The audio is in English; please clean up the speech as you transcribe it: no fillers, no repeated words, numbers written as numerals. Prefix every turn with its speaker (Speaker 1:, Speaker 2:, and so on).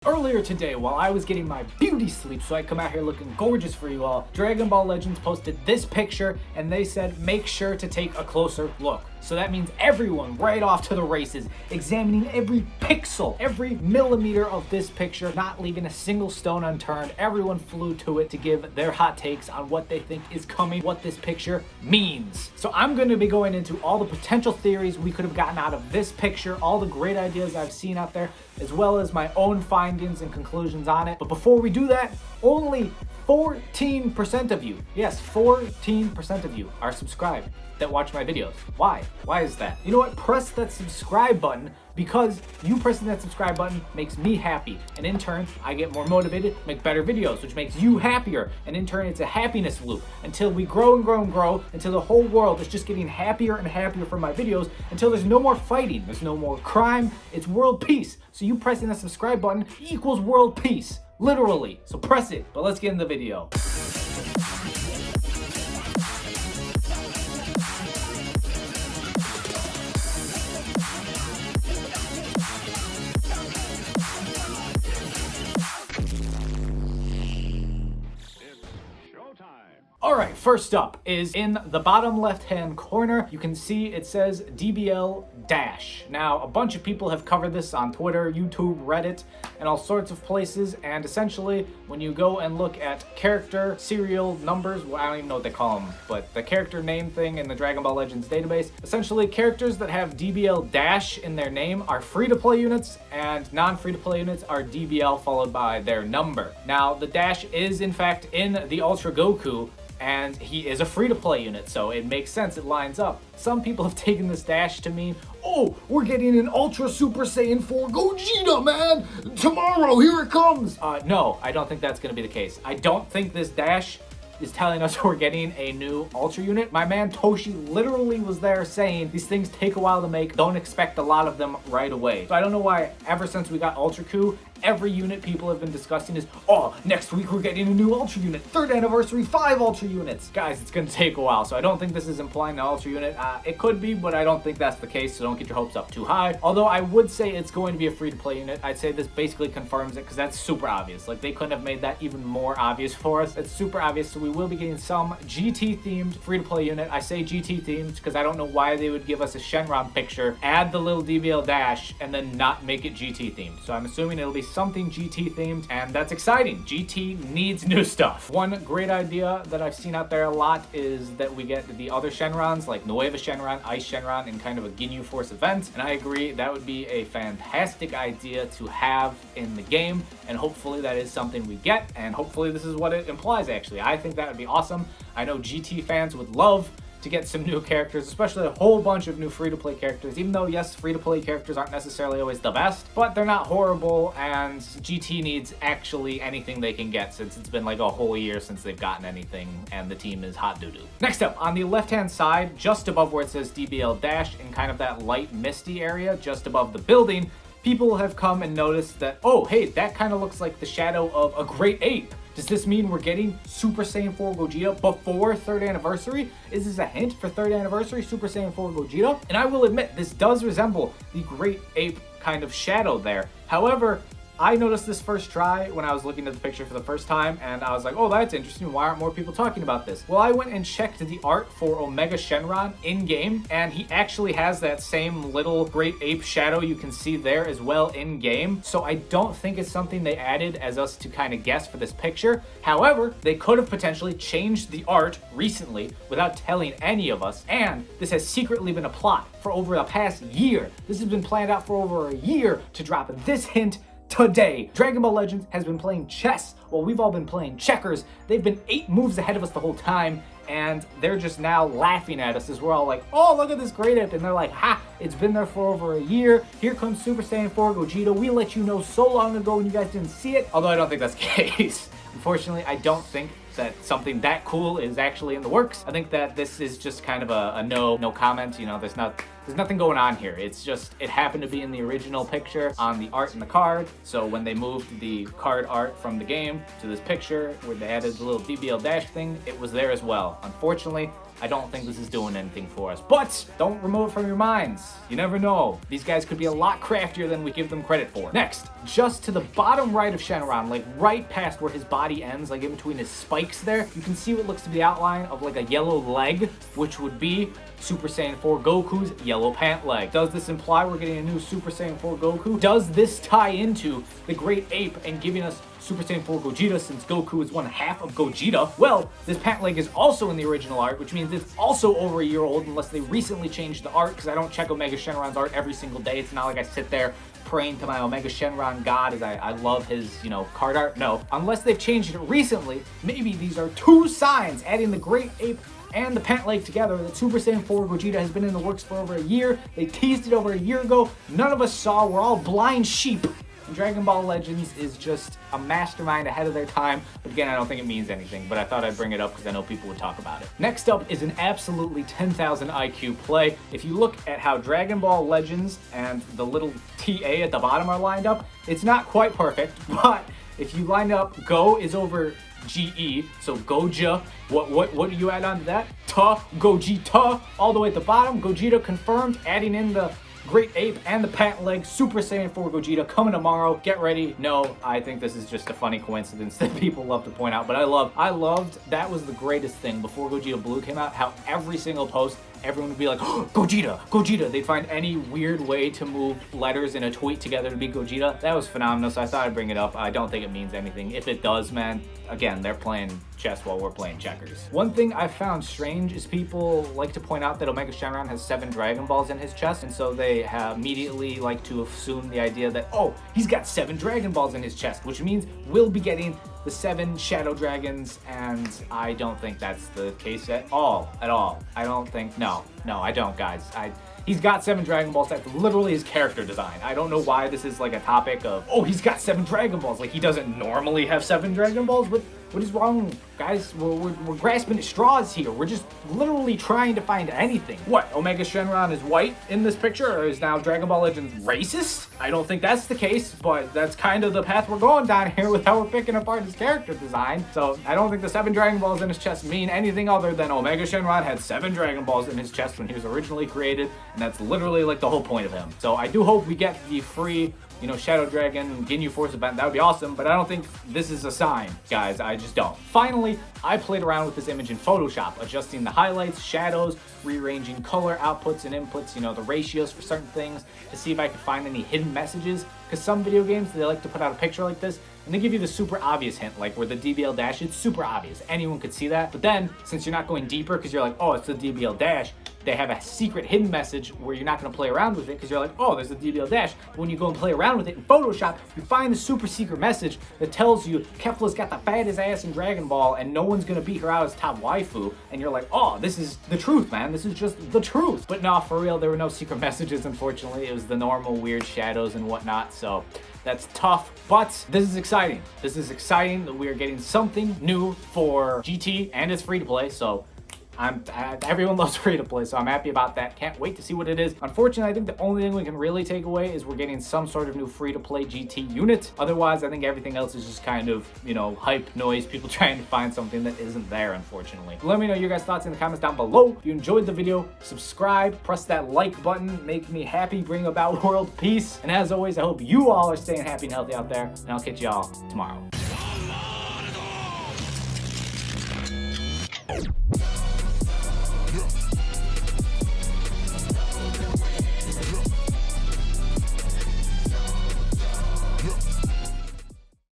Speaker 1: Earlier today, while I was getting my beauty sleep so I come out here looking gorgeous for you all, Dragon Ball Legends posted this picture and they said make sure to take a closer look. So that means everyone right off to the races, examining every pixel, every millimeter of this picture, not leaving a single stone unturned. Everyone flew to it to give their hot takes on what they think is coming, what this picture means. So I'm going to be going into all the potential theories we could have gotten out of this picture, all the great ideas I've seen out there, as well as my own findings and conclusions on it. But before we do that, only 14% of you, yes, 14% of you are subscribed that watch my videos. Why? Why is that? You know what? Press that subscribe button, because you pressing that subscribe button makes me happy. And in turn, I get more motivated, make better videos, which makes you happier. And in turn, it's a happiness loop until we grow and grow and grow, until the whole world is just getting happier and happier from my videos, until there's no more fighting, there's no more crime, it's world peace. So you pressing that subscribe button equals world peace. Literally. So press it. But let's get in the video. Alright, first up is in the bottom left-hand corner, you can see it says DBL Dash. Now, a bunch of people have covered this on Twitter, YouTube, Reddit, and all sorts of places, and essentially, when you go and look at character serial numbers, well, I don't even know what they call them, but the character name thing in the Dragon Ball Legends database, essentially, characters that have DBL Dash in their name are free-to-play units, and non-free-to-play units are DBL followed by their number. Now, the Dash is, in fact, in the Ultra Goku, and he is a free-to-play unit, so it makes sense, it lines up. Some people have taken this Dash to mean, oh, we're getting an Ultra Super Saiyan 4 Gogeta, man! Tomorrow, here it comes! No, I don't think that's gonna be the case. I don't think this Dash is telling us we're getting a new Ultra unit. My man Toshi literally was there saying these things take a while to make, don't expect a lot of them right away. So I don't know why ever since we got Ultra Coup, every unit people have been discussing is, oh, next week we're getting a new Ultra unit, 3rd anniversary, 5 Ultra units. Guys, it's gonna take a while, so I don't think this is implying an Ultra unit. It could be, but I don't think that's the case, so don't get your hopes up too high. Although I would say it's going to be a free-to-play unit. I'd say this basically confirms it, because that's super obvious. Like, they couldn't have made that even more obvious for us. It's super obvious, so we will be getting some GT-themed free-to-play unit. I say GT-themed because I don't know why they would give us a Shenron picture, add the little DBL Dash, and then not make it GT-themed. So I'm assuming it'll be something GT themed, and that's exciting. GT needs new stuff. One great idea that I've seen out there a lot is that we get the other Shenrons, like Nueva Shenron, Ice Shenron, in kind of a Ginyu Force event, and I agree that would be a fantastic idea to have in the game, and hopefully that is something we get, and hopefully this is what it implies actually. I think that would be awesome. I know GT fans would love to get some new characters, especially a whole bunch of new free-to-play characters, even though, yes, free-to-play characters aren't necessarily always the best, but they're not horrible, and GT needs actually anything they can get since it's been like a whole year since they've gotten anything, and the team is hot doo-doo. Next up, on the left-hand side, just above where it says DBL Dash, in kind of that light misty area, just above the building, people have come and noticed that, oh, hey, that kind of looks like the shadow of a great ape. Does this mean we're getting Super Saiyan 4 Gogeta before 3rd anniversary? Is this a hint for 3rd anniversary Super Saiyan 4 Gogeta? And I will admit, this does resemble the Great Ape kind of shadow there. However, I noticed this first try when I was looking at the picture for the first time, and I was like, oh, that's interesting. Why aren't more people talking about this? Well, I went and checked the art for Omega Shenron in-game, and he actually has that same little Great Ape shadow you can see there as well in-game. So I don't think it's something they added as us to kind of guess for this picture. However, they could have potentially changed the art recently without telling any of us, and this has secretly been a plot for over the past year. This has been planned out for over a year to drop this hint today. Dragon Ball Legends has been playing chess while we've all been playing checkers. They've been 8 moves ahead of us the whole time, and they're just now laughing at us as we're all like, oh, look at this great ape, and they're like, ha, it's been there for over a year. Here comes Super Saiyan 4 Gogeta. We let you know so long ago and you guys didn't see it. Although I don't think that's the case. Unfortunately, I don't think that something that cool is actually in the works. I think that this is just kind of a no comment. You know, there's nothing going on here. It's just, it happened to be in the original picture on the art in the card. So when they moved the card art from the game to this picture where they added the little DBL Dash thing, it was there as well. Unfortunately, I don't think this is doing anything for us. But don't remove it from your minds. You never know. These guys could be a lot craftier than we give them credit for. Next, just to the bottom right of Shenron, like right past where his body ends, like in between his spikes there, you can see what looks to be the outline of like a yellow leg, which would be Super Saiyan 4 Goku's yellow pant leg. Does this imply we're getting a new Super Saiyan 4 Goku? Does this tie into the Great Ape and giving us Super Saiyan 4 Gogeta, since Goku is one half of Gogeta? Well, this pant leg is also in the original art, which means it's also over a year old unless they recently changed the art, because I don't check Omega Shenron's art every single day. It's not like I sit there praying to my Omega Shenron god as I love his, card art. No. Unless they've changed it recently, maybe these are two signs adding the Great Ape and the pant leg together that Super Saiyan 4 Gogeta has been in the works for over a year. They teased it over a year ago. None of us saw. We're all blind sheep. And Dragon Ball Legends is just a mastermind ahead of their time. But again, I don't think it means anything, but I thought I'd bring it up because I know people would talk about it. Next up is an absolutely 10,000 IQ play. If you look at how Dragon Ball Legends and the little TA at the bottom are lined up, it's not quite perfect, but if you line up Go is over GE, so Goja. What do you add on to that? Gogeta. All the way at the bottom, Gogeta confirmed, adding in the Great Ape and the pant leg. Super Saiyan 4 Gogeta coming tomorrow. Get ready. No, I think this is just a funny coincidence that people love to point out, but I loved that was the greatest thing before Gogeta Blue came out, how every single post everyone would be like, oh, Gogeta, Gogeta. They'd find any weird way to move letters in a tweet together to be Gogeta. That was phenomenal, so I thought I'd bring it up. I don't think it means anything. If it does, man, again, they're playing chess while we're playing checkers. One thing I found strange is people like to point out that Omega Shenron has 7 Dragon Balls in his chest, and so they immediately like to assume the idea that, oh, he's got 7 Dragon Balls in his chest, which means we'll be getting the 7 Shadow Dragons, and I don't think that's the case at all. I don't think, no, I don't, guys. He's got 7 Dragon Balls. That's literally his character design. I don't know why this is like a topic of, oh, he's got 7 Dragon Balls. Like, he doesn't normally have 7 Dragon Balls. What is wrong, guys? We're grasping at straws here. We're just literally trying to find anything. What, Omega Shenron is white in this picture, or is now Dragon Ball Legends racist? I don't think that's the case, but that's kind of the path we're going down here with how we're picking apart his character design. So I don't think the 7 Dragon Balls in his chest mean anything other than Omega Shenron had 7 Dragon Balls in his chest when he was originally created, and that's literally like the whole point of him. So I do hope we get the free, Shadow Dragon Ginyu Force event. That would be awesome, but I don't think this is a sign, guys. I just don't. Finally, I played around with this image in Photoshop, adjusting the highlights, shadows, rearranging color outputs and inputs, the ratios for certain things, to see if I could find any hidden messages. Because some video games, they like to put out a picture like this, and they give you the super obvious hint, like where the DBL dash, it's super obvious. Anyone could see that. But then, since you're not going deeper, because you're like, oh, it's the DBL dash, they have a secret hidden message where you're not going to play around with it because you're like, oh, there's a DBL dash. But when you go and play around with it in Photoshop, you find the super secret message that tells you Kefla's got the fattest ass in Dragon Ball and no one's going to beat her out as top waifu. And you're like, oh, this is the truth, man. This is just the truth. But no, for real, there were no secret messages, unfortunately. It was the normal weird shadows and whatnot. So that's tough, but this is exciting. This is exciting that we are getting something new for GT, and it's free to play. So everyone loves free to play, so I'm happy about that. Can't wait to see what it is. Unfortunately, I think the only thing we can really take away is we're getting some sort of new free to play GT unit. Otherwise, I think everything else is just kind of, hype noise, people trying to find something that isn't there, unfortunately. Let me know your guys' thoughts in the comments down below. If you enjoyed the video, subscribe, press that like button, make me happy, bring about world peace. And as always, I hope you all are staying happy and healthy out there, and I'll catch y'all tomorrow.